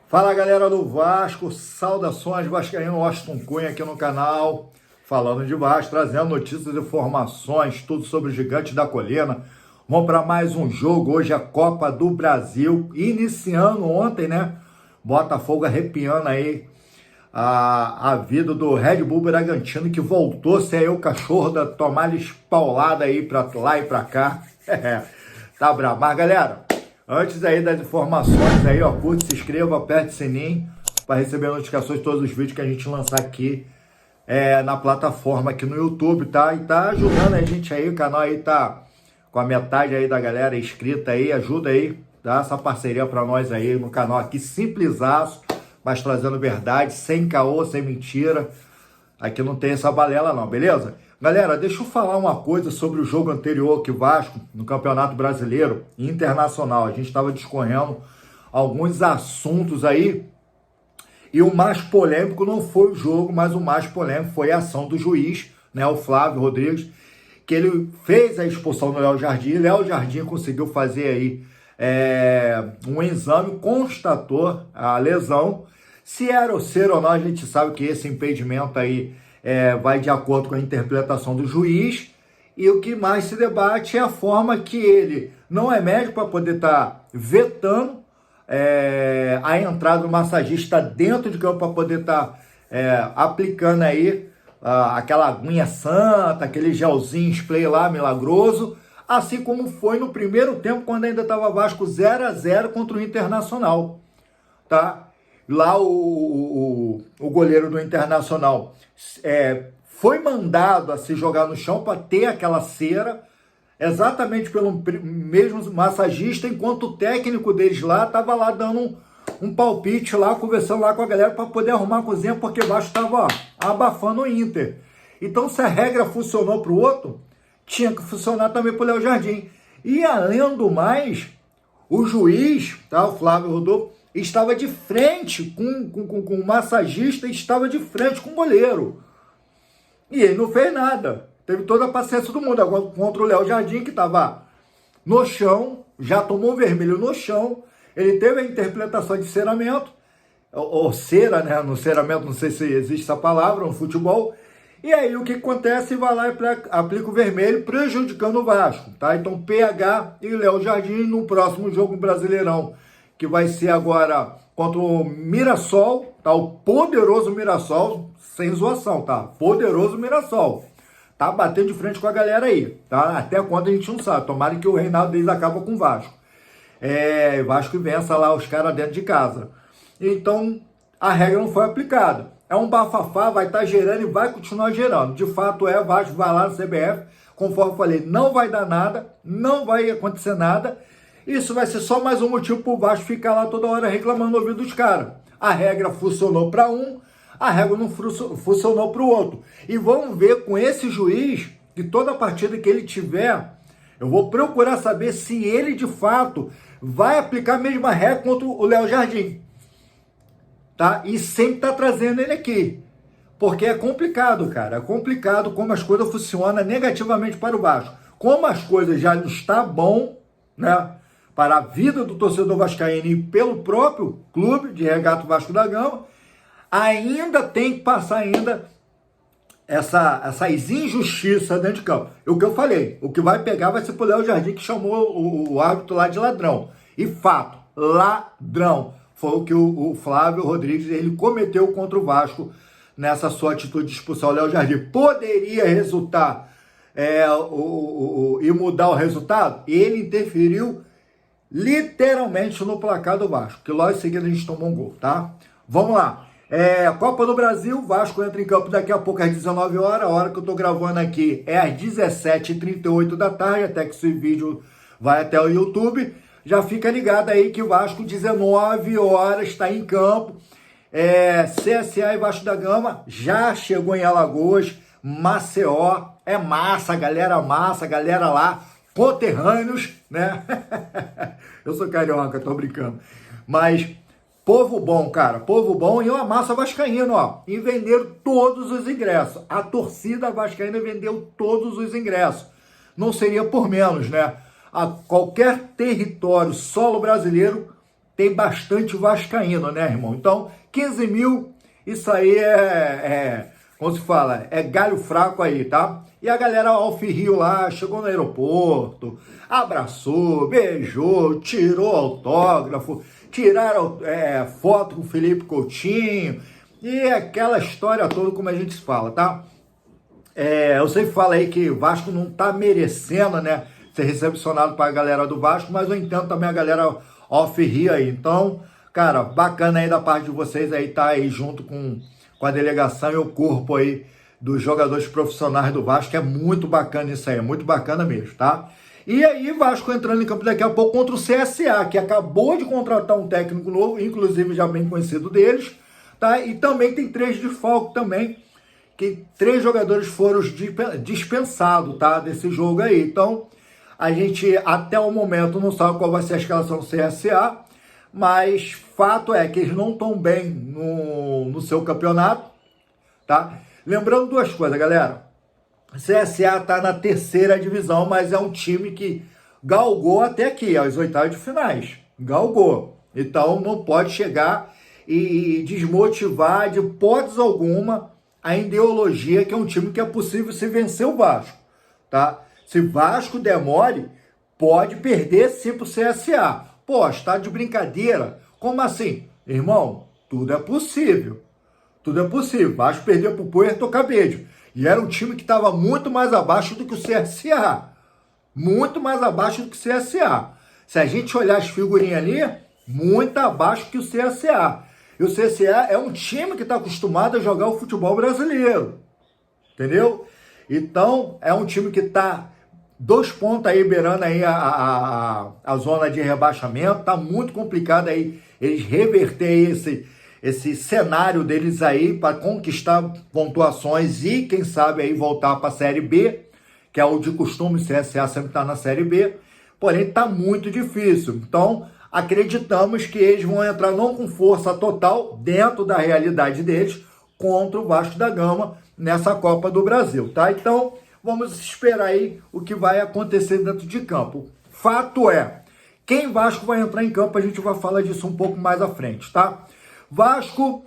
Fala galera do Vasco, saudações vascaíno, Washington Cunha aqui no canal, falando de Vasco, trazendo notícias e informações, tudo sobre o Gigante da Colina. Vamos para mais um jogo, hoje a Copa do Brasil, iniciando ontem, né? Botafogo arrepiando aí a vida do Red Bull Bragantino, que voltou a ser aí o cachorro da tomar paulada aí pra lá e pra cá. Tá bravo. Mas galera, antes aí das informações aí, ó, curte, se inscreva, aperte o sininho para receber notificações de todos os vídeos que a gente lançar aqui na plataforma aqui no YouTube, tá? E tá ajudando a gente aí, o canal aí tá com a metade aí da galera inscrita aí, ajuda aí, dá essa parceria para nós aí no canal aqui, simplisaço, mas trazendo verdade, sem caô, sem mentira. Aqui não tem essa balela não, beleza? Galera, deixa eu falar uma coisa sobre o jogo anterior que o Vasco, no Campeonato Brasileiro e Internacional. A gente estava discorrendo alguns assuntos aí, e o mais polêmico não foi o jogo, mas o mais polêmico foi a ação do juiz, né, o Flávio Rodrigues, que ele fez a expulsão do Léo Jardim. Léo Jardim conseguiu fazer aí um exame, constatou a lesão. Se era ou ser ou não, a gente sabe que esse impedimento aí vai de acordo com a interpretação do juiz, e o que mais se debate é a forma que ele não é médico para poder estar vetando a entrada do massagista dentro de campo, para poder estar aplicando aí aquela aguinha santa, aquele gelzinho spray lá, milagroso, assim como foi no primeiro tempo, quando ainda estava Vasco 0-0 contra o Internacional, tá? Lá o goleiro do Internacional foi mandado a se jogar no chão para ter aquela cera, exatamente pelo mesmo massagista, enquanto o técnico deles lá estava lá dando um palpite lá, conversando lá com a galera para poder arrumar a cozinha, porque o Vasco estava abafando o Inter. Então, se a regra funcionou para o outro, tinha que funcionar também para o Léo Jardim. E além do mais, o juiz, tá, o Flávio Rodolfo, estava de frente com o massagista, estava de frente com o goleiro. E ele não fez nada. Teve toda a paciência do mundo. Agora, contra o Léo Jardim, que estava no chão, já tomou um vermelho no chão, ele teve a interpretação de ceramento, ou cera, né? No ceramento, não sei se existe essa palavra no futebol. E aí o que acontece? Vai lá e aplica o vermelho, prejudicando o Vasco, tá? Então PH e Léo Jardim no próximo jogo Brasileirão, que vai ser agora contra o Mirassol, tá? O poderoso Mirassol, sem zoação, tá? Poderoso Mirassol. Tá batendo de frente com a galera aí, tá? Até quando a gente não sabe. Tomara que o reinado deles acaba com o Vasco. Vasco vença lá os caras dentro de casa. Então, a regra não foi aplicada. É um bafafá, vai estar gerando e vai continuar gerando. De fato, Vasco vai lá no CBF, conforme eu falei, não vai dar nada, não vai acontecer nada. Isso vai ser só mais um motivo para o Vasco ficar lá toda hora reclamando no ouvido dos caras. A regra funcionou para um, a regra não funcionou para o outro. E vamos ver com esse juiz, que toda partida que ele tiver, eu vou procurar saber se ele de fato vai aplicar a mesma regra contra o Léo Jardim. Tá? E sempre tá trazendo ele aqui. Porque é complicado, cara. É complicado como as coisas funcionam negativamente para o Vasco. Como as coisas já não estão bom, né, para a vida do torcedor vascaíno e pelo próprio clube de Regato Vasco da Gama, ainda tem que passar ainda essas injustiças dentro de campo. O que eu falei, o que vai pegar vai ser pro Léo Jardim, que chamou o árbitro lá de ladrão. E fato, ladrão. Foi o que o Flávio Rodrigues ele cometeu contra o Vasco nessa sua atitude de expulsar o Léo Jardim. Poderia resultar e mudar o resultado? Ele interferiu literalmente no placar do Vasco, que logo em seguida a gente tomou um gol, tá? Vamos lá. Copa do Brasil, Vasco entra em campo daqui a pouco às 19 horas, a hora que eu tô gravando aqui é às 17h38 da tarde, até que esse vídeo vai até o YouTube. Já fica ligado aí que o Vasco 19 horas está em campo. CSA e Vasco da Gama já chegou em Alagoas, Maceió, massa, galera lá, conterrâneos, né? Eu sou carioca, tô brincando. Mas povo bom, cara, povo bom, e uma massa vascaína, ó. E venderam todos os ingressos. A torcida vascaína vendeu todos os ingressos. Não seria por menos, né? A qualquer território solo brasileiro tem bastante vascaíno, né, irmão? Então, 15 mil, isso aí como se fala, é galho fraco aí, tá? E a galera Alfio lá, chegou no aeroporto, abraçou, beijou, tirou autógrafo, tiraram foto com o Felipe Coutinho, e aquela história toda como a gente fala, tá? Eu sempre falo aí que o Vasco não tá merecendo, né, ser recepcionado para a galera do Vasco, mas eu entendo também a galera Alfio aí. Então, cara, bacana aí da parte de vocês aí, tá aí junto com a delegação e o corpo aí dos jogadores profissionais do Vasco. É muito bacana isso aí, é muito bacana mesmo, tá? E aí, Vasco entrando em campo daqui a pouco contra o CSA, que acabou de contratar um técnico novo, inclusive já bem conhecido deles, tá? E também tem 3 desfalques também, que 3 jogadores foram dispensados, tá? Desse jogo aí. Então, a gente até o momento não sabe qual vai ser a escalação do CSA, mas fato é que eles não estão bem no seu campeonato, tá? Lembrando 2 coisas, galera. O CSA está na 3ª divisão, mas é um time que galgou até aqui, às 8ª de finais. Galgou. Então não pode chegar e desmotivar de hipótese alguma a ideologia, que é um time que é possível se vencer o Vasco, tá? Se Vasco demore, pode perder sim pro CSA. Pô, está de brincadeira? Como assim? Irmão, tudo é possível. Tudo é possível. Vasco perdeu pro Puerto Cabello. E era um time que estava muito mais abaixo do que o CSA. Muito mais abaixo do que o CSA. Se a gente olhar as figurinhas ali, muito abaixo que o CSA. E o CSA é um time que está acostumado a jogar o futebol brasileiro. Entendeu? Então, é um time que está 2 pontos aí, beirando aí a zona de rebaixamento. Tá muito complicado aí eles reverter esse cenário deles aí para conquistar pontuações e, quem sabe, aí voltar para a Série B, que é o de costume, o CSA sempre está na Série B, porém está muito difícil. Então, acreditamos que eles vão entrar não com força total, dentro da realidade deles, contra o Vasco da Gama nessa Copa do Brasil, tá? Então, vamos esperar aí o que vai acontecer dentro de campo. Fato é, quem Vasco vai entrar em campo, a gente vai falar disso um pouco mais à frente, tá? Vasco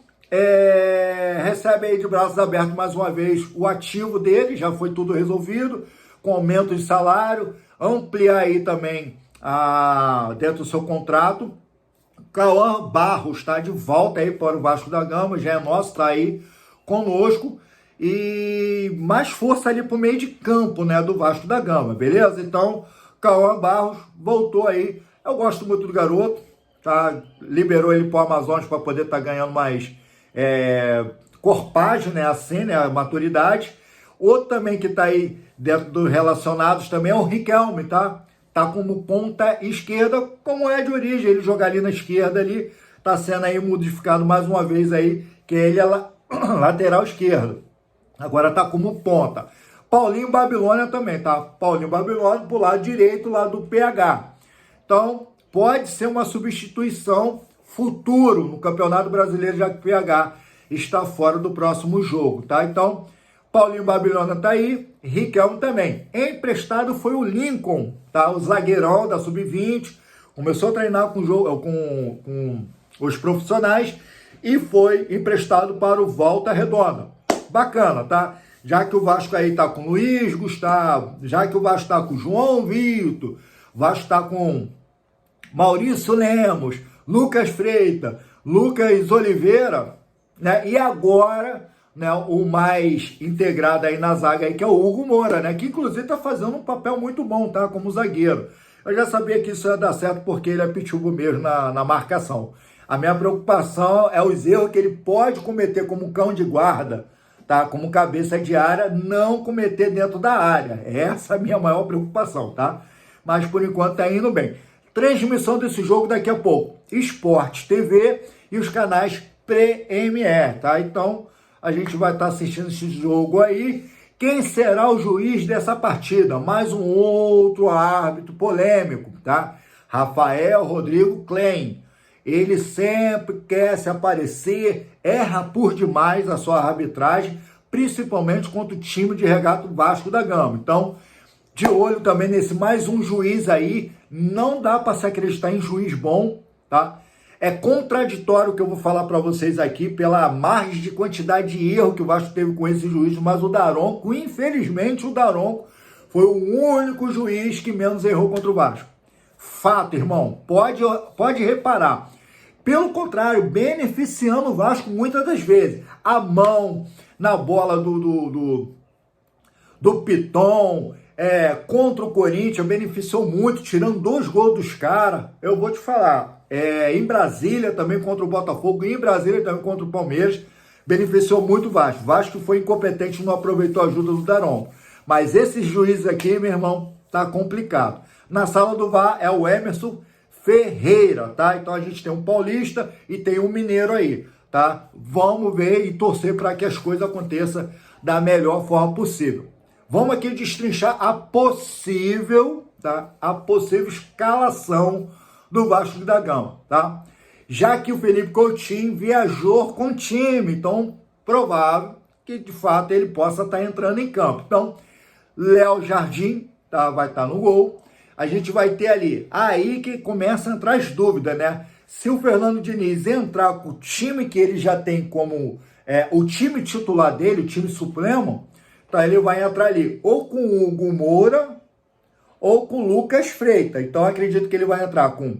recebe aí de braços abertos mais uma vez o ativo dele, já foi tudo resolvido, com aumento de salário, ampliar aí também dentro do seu contrato. Cauã Barros está de volta aí para o Vasco da Gama, já é nosso, está aí conosco, e mais força ali para o meio de campo, né, do Vasco da Gama, beleza? Então, Cauã Barros voltou aí, eu gosto muito do garoto, tá? Liberou ele para o Amazonas para poder estar ganhando mais corpagem, né, assim, né, maturidade. Outro também que está aí dentro dos relacionados também é o Riquelme, tá? Tá como ponta esquerda, como é de origem, ele jogar ali na esquerda ali, tá sendo aí modificado mais uma vez aí, que ele é lateral esquerdo. Agora tá como ponta. Paulinho Babilônia também, tá? Paulinho Babilônia pro lado direito, lá do PH. Então, pode ser uma substituição futuro no Campeonato Brasileiro, já que o PH está fora do próximo jogo, tá? Então, Paulinho Babilônia tá aí, Riquelme também. Emprestado foi o Lincoln, tá? O zagueirão da Sub-20, começou a treinar com os profissionais e foi emprestado para o Volta Redonda. Bacana, tá? Já que o Vasco aí tá com Luiz Gustavo, já que o Vasco tá com João Vitor, o Vasco tá com Maurício Lemos, Lucas Freitas, Lucas Oliveira, né? E agora, né, o mais integrado aí na zaga aí, que é o Hugo Moura, né? Que inclusive tá fazendo um papel muito bom, tá? Como zagueiro. Eu já sabia que isso ia dar certo porque ele é pitbull mesmo na marcação. A minha preocupação é os erros que ele pode cometer como cão de guarda, tá? Como cabeça de área, não cometer dentro da área. Essa é a minha maior preocupação, tá? Mas por enquanto tá indo bem. Transmissão desse jogo daqui a pouco. Esporte TV e os canais Premier, tá? Então, a gente vai estar assistindo esse jogo aí. Quem será o juiz dessa partida? Mais um outro árbitro polêmico, tá? Rafael Rodrigo Klein. Ele sempre quer se aparecer, erra por demais a sua arbitragem, principalmente contra o time de Regato Vasco da Gama. Então, de olho também nesse mais um juiz aí. Não dá para se acreditar em juiz bom, tá? É contraditório o que eu vou falar para vocês aqui pela margem de quantidade de erro que o Vasco teve com esse juiz, mas o Daronco, infelizmente, o Daronco foi o único juiz que menos errou contra o Vasco. Fato, irmão. Pode reparar. Pelo contrário, beneficiando o Vasco muitas das vezes. A mão na bola do Piton, contra o Corinthians, beneficiou muito, tirando 2 gols dos caras. Eu vou te falar. Em Brasília também contra o Botafogo, em Brasília também contra o Palmeiras, beneficiou muito o Vasco. O Vasco foi incompetente, não aproveitou a ajuda do Daronco. Mas esses juízes aqui, meu irmão, tá complicado. Na sala do VAR é o Emerson Ferreira, tá? Então a gente tem um paulista e tem um mineiro aí, tá? Vamos ver e torcer para que as coisas aconteçam da melhor forma possível. Vamos aqui destrinchar a possível, tá? A possível escalação do Vasco da Gama, tá? Já que o Felipe Coutinho viajou com o time, então provável que de fato ele possa estar entrando em campo. Então, Léo Jardim, tá? Vai estar no gol. A gente vai ter ali, aí que começa a entrar as dúvidas, né? Se o Fernando Diniz entrar com o time que ele já tem como o time titular dele, o time supremo, tá? Ele vai entrar ali ou com o Hugo Moura ou com o Lucas Freitas. Então, acredito que ele vai entrar com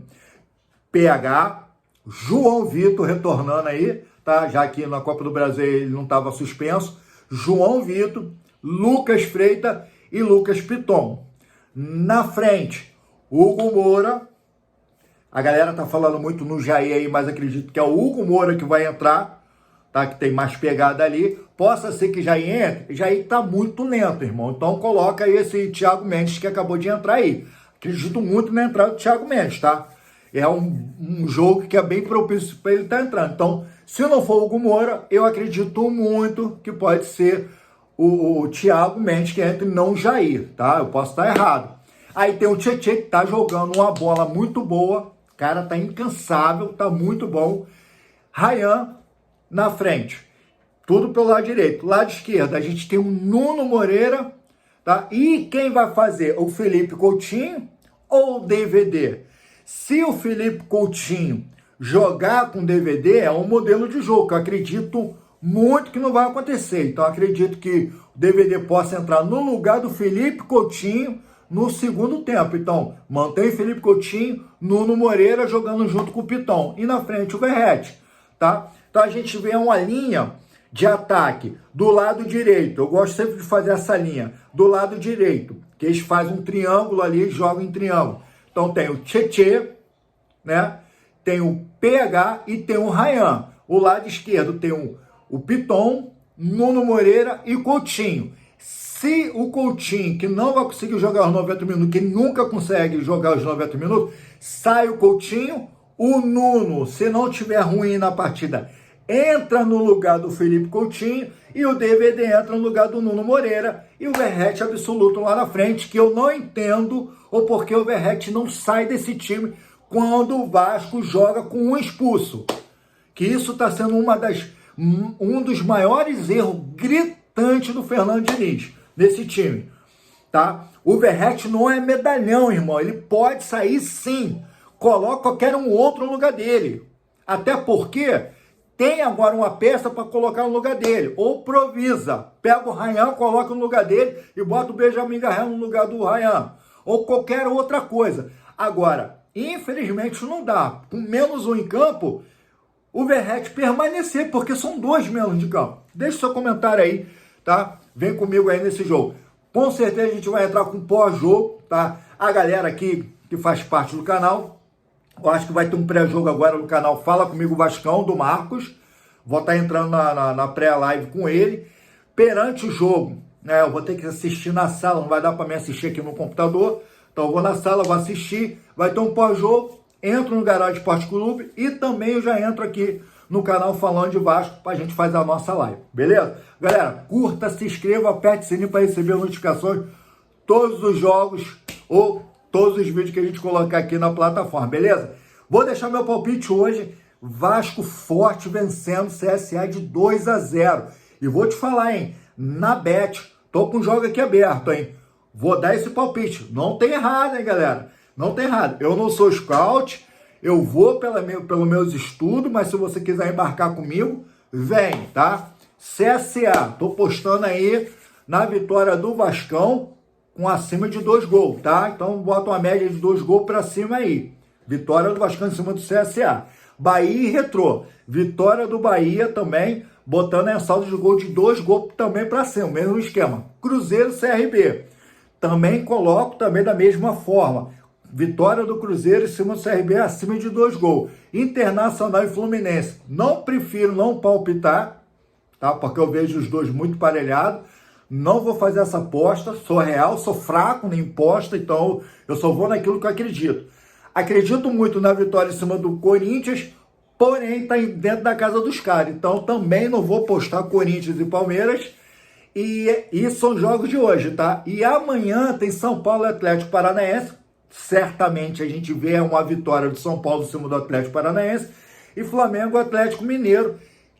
PH, João Vitor retornando aí, tá? Já que na Copa do Brasil ele não estava suspenso. João Vitor, Lucas Freitas e Lucas Piton. Na frente, Hugo Moura. A galera tá falando muito no Jair aí, mas acredito que é o Hugo Moura que vai entrar, tá? Que tem mais pegada ali. Possa ser que Jair entre. Jair tá muito lento, irmão. Então coloca aí esse Thiago Mendes que acabou de entrar aí. Acredito muito na entrada do Thiago Mendes, tá? É um jogo que é bem propício para ele estar entrando. Então, se não for o Hugo Moura, eu acredito muito que pode ser o Thiago Mendes que entra e não o Jair, tá? Eu posso estar errado. Aí tem o Tietê que tá jogando uma bola muito boa. O cara tá incansável, tá muito bom. Ryan na frente. Tudo pelo lado direito. Lado esquerdo, a gente tem o Nuno Moreira, tá? E quem vai fazer? O Felipe Coutinho ou o DVD? Se o Felipe Coutinho jogar com DVD, é um modelo de jogo que eu acredito muito que não vai acontecer. Então, acredito que o DVD possa entrar no lugar do Felipe Coutinho no segundo tempo. Então, mantém o Felipe Coutinho, Nuno Moreira jogando junto com o Piton. E na frente o Verratti, tá? Então, a gente vê uma linha de ataque do lado direito. Eu gosto sempre de fazer essa linha do lado direito, que eles fazem um triângulo ali e jogam em triângulo. Então, tem o Tietê, né? Tem o PH e tem o Ryan. O lado esquerdo tem o Piton, Nuno Moreira e Coutinho. Se o Coutinho, que não vai conseguir jogar os 90 minutos, que nunca consegue jogar os 90 minutos, sai o Coutinho, o Nuno, se não tiver ruim na partida, entra no lugar do Felipe Coutinho e o DVD entra no lugar do Nuno Moreira e o Verratti absoluto lá na frente, que eu não entendo o porquê o Verratti não sai desse time quando o Vasco joga com um expulso. Que isso está sendo um dos maiores erros gritantes do Fernando Diniz nesse time, tá? O Verratti não é medalhão, irmão. Ele pode sair sim. Coloca qualquer um outro no lugar dele. Até porque tem agora uma peça para colocar no lugar dele. Ou improvisa. Pega o Ryan, coloca no lugar dele e bota o Benjamin Garrel no lugar do Ryan. Ou qualquer outra coisa. Agora, infelizmente não dá. Com menos um em campo, o Verratti permanecer, porque são 2 menos de campo. Deixa seu comentário aí, tá? Vem comigo aí nesse jogo. Com certeza a gente vai entrar com pós-jogo, tá? A galera aqui que faz parte do canal, eu acho que vai ter um pré-jogo agora no canal Fala Comigo Vascão, do Marcos. Vou estar entrando na pré-live com ele. Perante o jogo, né? Eu vou ter que assistir na sala, não vai dar para me assistir aqui no computador. Então eu vou na sala, vou assistir, vai ter um pós-jogo, entro no Garage Esporte Clube e também eu já entro aqui no canal Falando de Vasco para a gente fazer a nossa live, beleza? Galera, curta, se inscreva, aperte o sininho para receber notificações, todos os jogos ou todos os vídeos que a gente colocar aqui na plataforma, beleza? Vou deixar meu palpite hoje, Vasco forte vencendo CSA de 2-0. E vou te falar, hein, na Bet, tô com o jogo aqui aberto, hein? Vou dar esse palpite. Não tem errado, hein, galera? Não tem errado. Eu não sou scout, Eu vou pelos meus estudos, mas se você quiser embarcar comigo, vem, tá? CSA, tô postando aí na vitória do Vascão com acima de 2 gols, tá? Então bota uma média de 2 gols para cima aí. Vitória do Vascão em cima do CSA. Bahia e Retrô. Vitória do Bahia também, botando em saldo de gol de 2 gols também para cima, mesmo esquema. Cruzeiro e CRB. Também coloco também da mesma forma. Vitória do Cruzeiro em cima do CRB acima de 2 gols. Internacional e Fluminense. Prefiro não palpitar, tá? Porque eu vejo os dois muito parelhados. Não vou fazer essa aposta. Sou real, sou fraco na aposta, então eu só vou naquilo que eu acredito. Acredito muito na vitória em cima do Corinthians, porém está dentro da casa dos caras. Então também não vou postar Corinthians e Palmeiras. E são jogos de hoje, tá? E amanhã tem São Paulo e Atlético Paranaense. Certamente a gente vê uma vitória do São Paulo em cima do Atlético Paranaense. E Flamengo e Atlético Mineiro,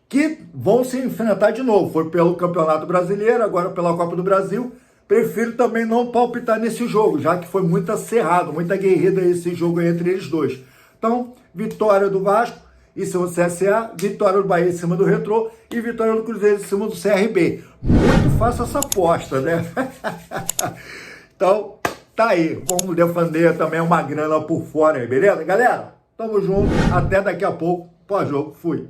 que vão se enfrentar de novo. Foi pelo Campeonato Brasileiro, agora pela Copa do Brasil. Prefiro também não palpitar nesse jogo, já que foi muito acirrado, muita guerrida esse jogo entre eles dois. Então, vitória do Vasco em cima do CSA, vitória do Bahia em cima do Retrô e vitória do Cruzeiro em cima do CRB. Muito fácil essa aposta, né? Então, tá aí. Vamos defender também uma grana por fora aí, beleza? Galera, tamo junto. Até daqui a pouco. Pós-jogo. Fui.